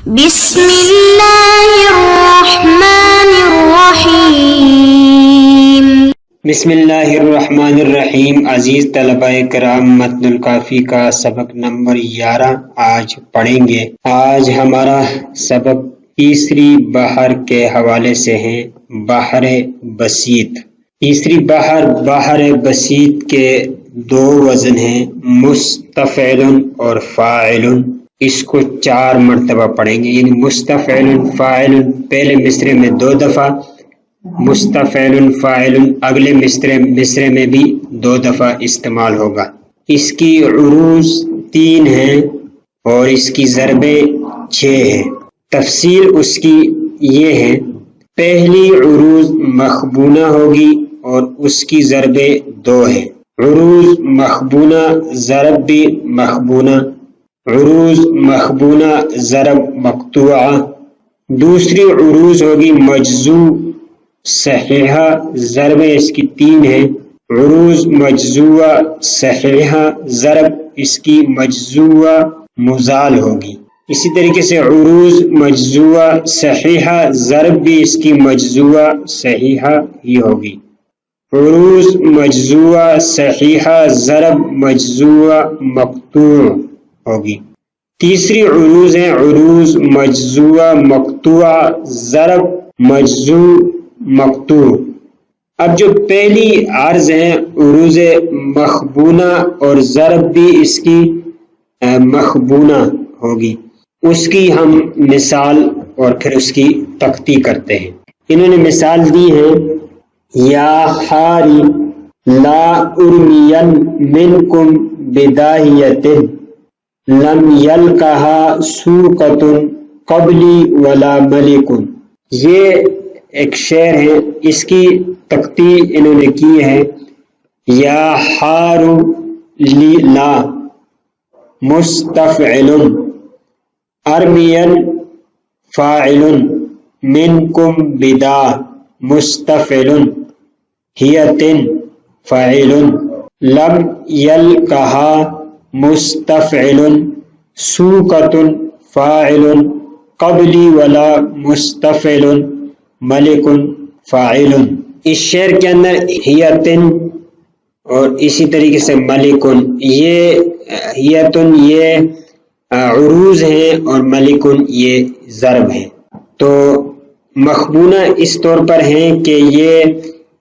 بسم اللہ الرحمن الرحیم۔ بسم اللہ الرحمن الرحیم۔ عزیز طلبہ کرام، متن الکافی کا سبق نمبر 11 آج پڑھیں گے۔ آج ہمارا سبق تیسری بحر کے حوالے سے ہے، بحر بسیط۔ تیسری بحر بسیط کے دو وزن ہیں، مستفعل اور فاعل۔ اس کو 4 مرتبہ پڑھیں گے، یعنی مستفعل فاعل پہلے مصرے میں 2 دفعہ، مستفعل فاعل اگلے مصرے میں بھی 2 دفعہ استعمال ہوگا۔ اس کی عروض 3 ہیں اور اس کی ضربیں 6 ہیں۔ تفصیل اس کی یہ ہے، پہلی عروض مخبونہ ہوگی اور اس کی ضربیں 2 ہیں۔ عروض مخبونہ ضرب بھی مخبونہ، عروض مخبونہ ضرب مقطوعہ۔ دوسری عروض ہوگی مجزو صحیحہ، ضربیں اس کی 3 ہیں۔ عروض مجزوہ صحیحہ، ضرب اس کی مجزوہ مزال ہوگی۔ اسی طریقے سے عروض مجزوہ صحیحہ، ضرب بھی اس کی مجزوہ صحیحہ ہی ہوگی۔ عروض مجزوہ صحیحہ، ضرب مجزوہ مقطوع ہوگی۔ تیسری عروض ہیں عروض مجزوہ مقطوعہ، ضرب مجزوع مقطوع۔ اب جو پہلی عرض ہیں عروض مخبونہ اور ضرب بھی اس کی مخبونہ ہوگی، اس کی ہم مثال اور پھر اس کی تختی کرتے ہیں۔ انہوں نے مثال دی ہے، یا حاری لا ارمین منکم بداہیت لم یلقہا سوقۃ قبلی ولا ملک۔ یہ ایک شعر ہے، اس کی تختی انہوں نے کی ہے، یا حار لا مستفعل ارمین فاعل منکم بدا مستفعل ہیت فاعل لم یلقہا مستفعل سوقۃ فاعل قبلی ولا مستفعل ملک فاعل۔ اس شعر کے اندر ہیتن اور اسی طریقے سے ملکن، یہ ہیتن یہ عروض ہیں اور ملکن یہ ضرب ہیں۔ تو مخبونہ اس طور پر ہیں کہ یہ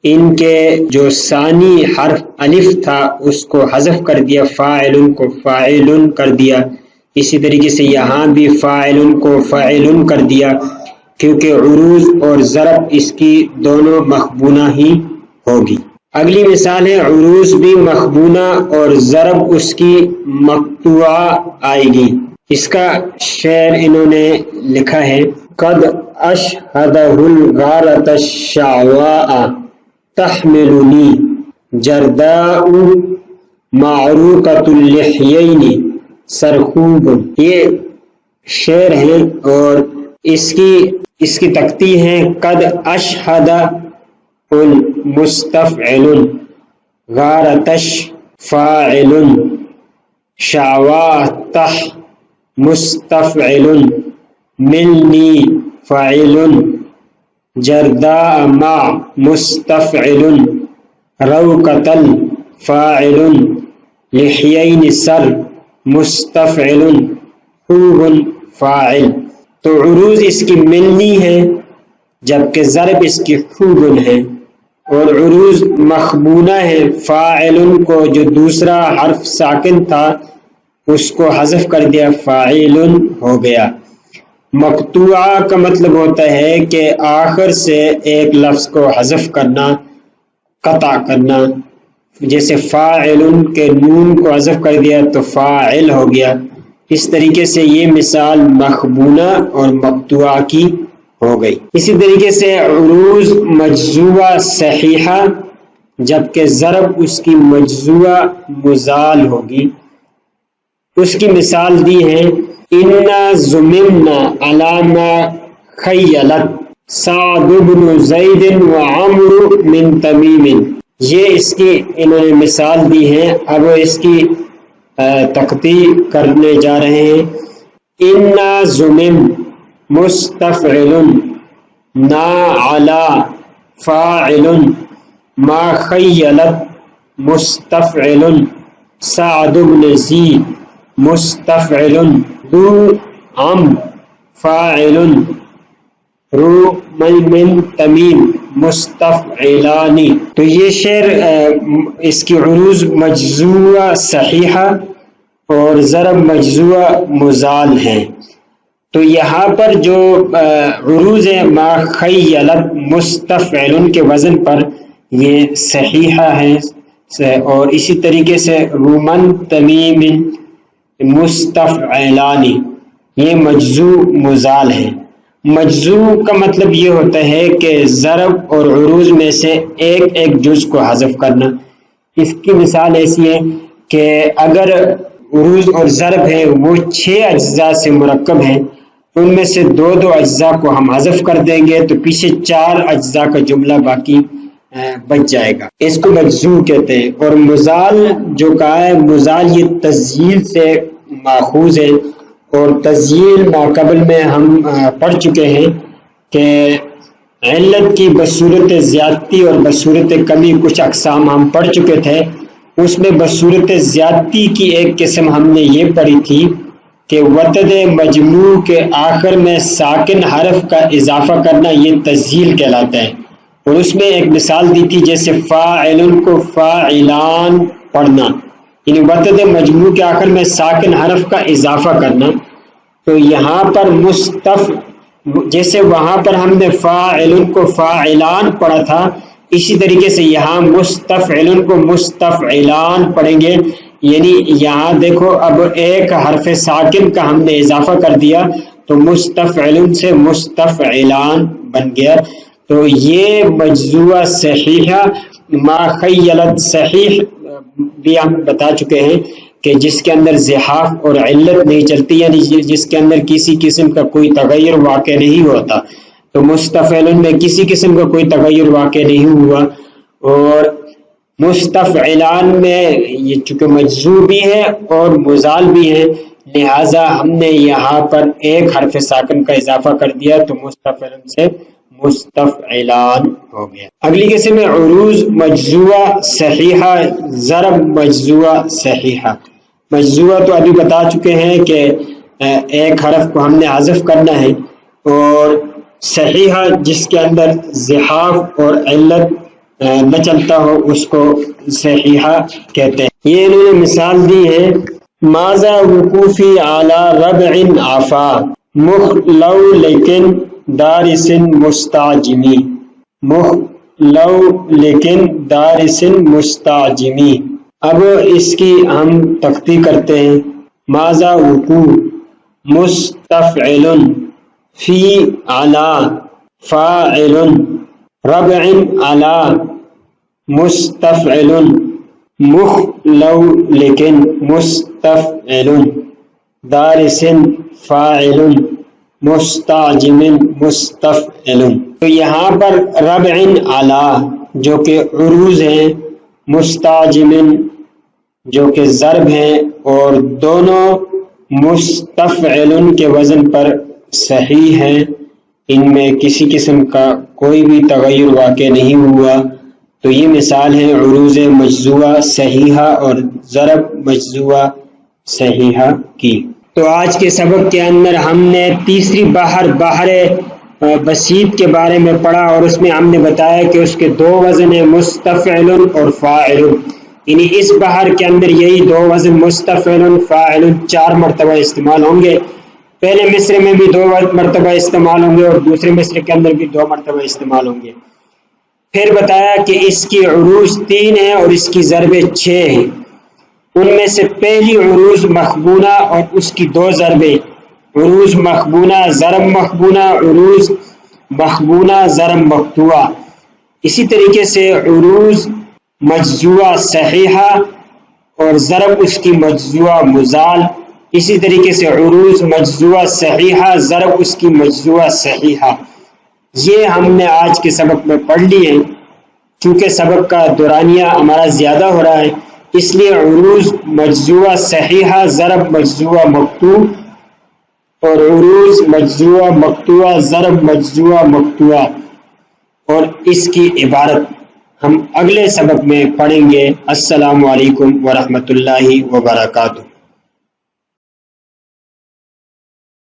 ان کے جو ثانی حرف الف تھا اس کو حذف کر دیا، فاعل کو فاعل کر دیا۔ اسی طریقے سے یہاں بھی فاعل کو فاعل کر دیا، کیونکہ عروض اور ضرب اس کی دونوں مخبونہ ہی ہوگی۔ اگلی مثال ہے، عروض بھی مخبونہ اور ضرب اس کی مقطوعہ آئے گی۔ اس کا شعر انہوں نے لکھا ہے، قد اشہدہ الغارۃ الشعواء تحملنی جرداء معروقۃ اللحیین سرخوب۔ یہ شعر ہیں اور اس کی تختی ہے، قد اشہد المستفعل غارتش فاعل شعواء تح مستفعل ملنی فاعل جرداء مع مستفعل روقۃ فاعل لحیین سر مستفعل خوب فاعل۔ تو عروض اس کی ملنی ہے جبکہ ضرب اس کی خوبن ہے، اور عروض مخبونہ ہے، فاعل کو جو دوسرا حرف ساکن تھا اس کو حذف کر دیا، فاعل ہو گیا۔ مقطوعہ کا مطلب ہوتا ہے کہ آخر سے ایک لفظ کو حذف کرنا، قطع کرنا، جیسے فاعل کے نون کو حذف کر دیا تو فاعل ہو گیا۔ اس طریقے سے یہ مثال مخبونہ اور مقطوعہ کی ہو گئی۔ اسی طریقے سے عروض مجزوہ صحیحہ جبکہ ضرب اس کی مجزوہ مزال ہوگی، اس کی مثال دی ہے، انا زممنا علی ما خیلت سعد بن زید وعمر من تمیم۔ یہ اس کی انہوں نے مثال دی ہے۔ اب اس کی تختی کرنے جا رہے ہیں، انا زمم مستفعل نا علا فاعل ما خیلت مستفعل سعد بن زید مستفعل ذو عم فاعل رو من تمیم مستفعلانی. تو یہ شعر اس کی عروض مجزوعہ صحیحہ اور ضرب مجزوعہ مزال ہیں. تو یہاں پر جو عروض ہے ما خیلت مستفعل کے وزن پر یہ صحیحہ ہیں، اور اسی طریقے سے رومن تمیم مستفعلانی یہ مجزوع مزال ہیں. مجزوع کا مطلب یہ ہوتا ہے کہ ضرب اور عروض میں سے ایک ایک جز کو حذف کرنا. اس کی مثال ایسی ہے کہ اگر عروض اور ضرب ہے وہ 6 اجزاء سے مرکب ہیں، ان میں سے 2 اجزاء کو ہم حذف کر دیں گے تو پیچھے 4 اجزاء کا جملہ باقی بچ جائے گا. اس کو مجزوع کہتے ہیں. اور مزال جو کہا ہے، مزال یہ تزیل سے ماخوذ ہے، اور تزیل ماقبل میں ہم پڑھ چکے ہیں کہ علت کی بصورت زیادتی اور بصورت کمی کچھ اقسام ہم پڑھ چکے تھے. اس میں بصورت زیادتی کی ایک قسم ہم نے یہ پڑھی تھی کہ وتد مجموع کے آخر میں ساکن حرف کا اضافہ کرنا یہ تزیل کہلاتا ہے. اور اس میں ایک مثال دی تھی جیسے فاعل کو فاعلان پڑھنا، یعنی وتد مجموع کے آخر میں ساکن حرف کا اضافہ کرنا. تو یہاں پر جیسے وہاں پر ہم نے فاعل کو فاعلان پڑھا تھا، اسی طریقے سے یہاں مستفعل کو مستفعلان پڑھیں گے. یعنی یہاں دیکھو اب ایک حرف ساکن کا ہم نے اضافہ کر دیا تو مستفعل سے مستفعلان بن گیا. تو یہ مجزوعہ صحیحہ ما خیلت صحیح بھی ہم بتا چکے ہیں کہ جس کے اندر زحاف اور علت نہیں چلتی، یعنی جس کے اندر کسی قسم کا کوئی تغیر واقع نہیں ہوتا. تو مستفعل میں کسی قسم کا کوئی تغیر واقع نہیں ہوا. اور مستفعلان میں یہ چونکہ مجزوع بھی ہے اور مزال بھی ہے، لہذا ہم نے یہاں پر ایک حرف ساکن کا اضافہ کر دیا تو مستفعل سے مستفعلان ہو گیا. اگلی قسم ہے عروض مجزوعہ صحیحہ ضرب مجزوعہ صحیحہ. مجزوعہ تو ابھی بتا چکے ہیں کہ ایک حرف کو ہم نے حذف کرنا ہے، اور صحیحہ جس کے اندر زحاف اور علت نہ چلتا ہو اس کو صحیحہ کہتے ہیں. یہ انہوں نے مثال دی ہے ماذا وقوفی اعلی ربع عفا مخلو لیکن دارسن مستعجمی. مخلو لیکن دارسن مستعجمی. اب اس کی ہم تختی کرتے ہیں. ماذا وقوع مستفعل فی علا فاعل ربع علا مستفعل مخلو لیکن مستفعل دارس فاعل مستعجم مستفعل. تو یہاں پر ربع علا جو کہ عروض ہیں، مستعجم جو کہ ضرب ہیں، اور دونوں مستفعل کے وزن پر صحیح ہیں، ان میں کسی قسم کا کوئی بھی تغیر واقع نہیں ہوا. تو یہ مثال ہے عروض مجزوعہ صحیحہ اور ضرب مجزوعہ صحیحہ کی. تو آج کے سبق کے اندر ہم نے تیسری بحر بسیط کے بارے میں پڑھا، اور اس میں ہم نے بتایا کہ اس کے 2 وزن ہیں مستفعل اور فاعل. یعنی اس بحر کے اندر یہی 2 وزن مستفعل فاعل 4 مرتبہ استعمال ہوں گے. پہلے مصرے میں بھی 2 مرتبہ استعمال ہوں گے اور دوسرے مصرے کے اندر بھی 2 مرتبہ استعمال ہوں گے. پھر بتایا کہ اس کی عروض 3 ہیں اور اس کی ضربیں 6 ہیں. ان میں سے پہلی عروض مخبونہ اور اس کی 2 ضربیں، عروض مخبونہ ضرب مخبونہ، عروض مخبونہ ضرب مقطوعہ. اسی طریقے سے عروض مجزوعہ صحیحہ اور ضرب اس کی مجزوعہ مزال. اسی طریقے سے عروض مجزوعہ صحیحہ ضرب اس کی مجزوعہ صحیحہ. یہ ہم نے آج کے سبق میں پڑھ لی ہیں. چونکہ سبق کا دورانیہ ہمارا زیادہ ہو رہا ہے، اس لیے عروض مجزوعہ صحیحہ ضرب مجزوعہ مقطوع اور عروض مجزوعہ مقطوعہ ضرب مجزوعہ مقطوعہ اور اس کی عبارت ہم اگلے سبق میں پڑھیں گے۔ السلام علیکم ورحمۃ اللہ وبرکاتہ۔